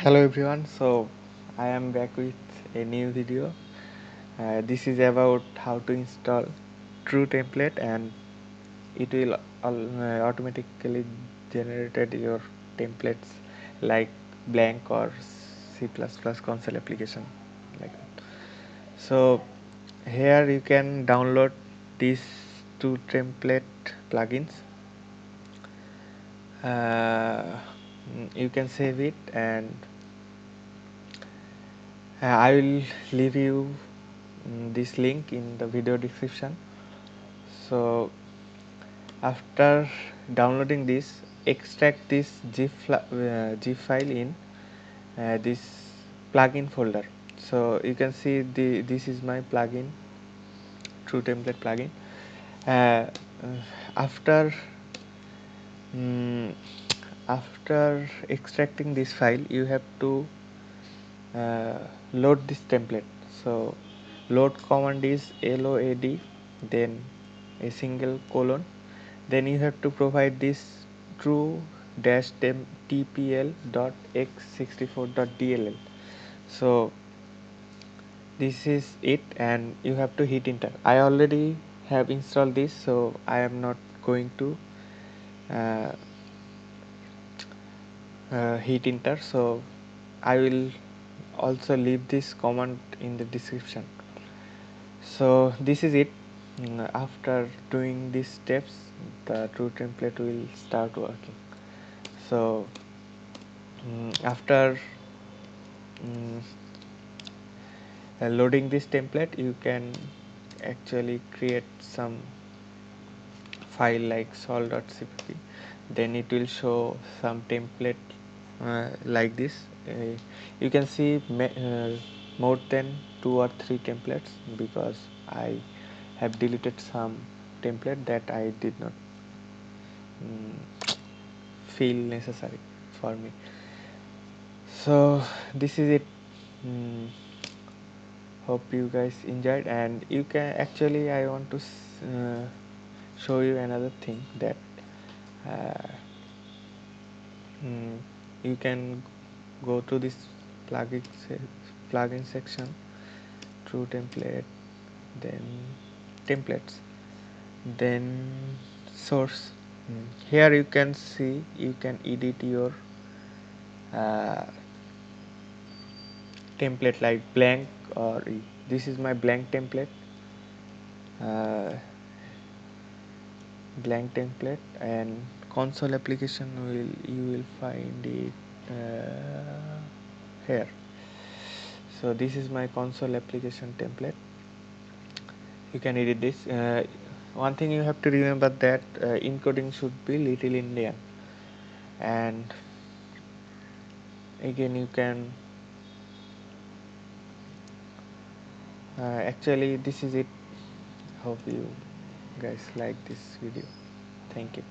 Hello everyone, so I am back with a new video. This is about how to install TrueTemplate, and it will automatically generate your templates like blank or C++ console application like that. So here you can download these TrueTemplate plugins. You can save it, and I will leave you this link in the video description. So after downloading this, extract this zip file in this plugin folder. So you can see this is my plugin, TrueTemplate plugin. uh, after mm, after extracting this file, you have to uh, load this template. So load command is load, then a single colon, then you have to provide this true dash tpl dot x64 dot dll. So this is it, and you have to hit enter. I already have installed this, so I am not going to uh, hit enter. So I will also leave this command in the description. So this is it. After doing these steps, the true template will start working. So after mm, loading this template, you can actually create some file like sol.cpp. Then it will show some template like this. You can see more than 2 or 3 templates, because I have deleted some template that I did not feel necessary for me. So this is it. mm, Hope you guys enjoyed, and you can actually, I want to show you another thing that uh, you can go to this plugin plugin section, true template, then templates, then source. Here you can see you can edit your uh, template like blank, or this is my blank template, uh, and console application will you will find it here. So this is my console application template. You can edit this. One thing you have to remember, that encoding should be little Indian, and again you can actually, this is it. Hope you guys like this video. Thank you.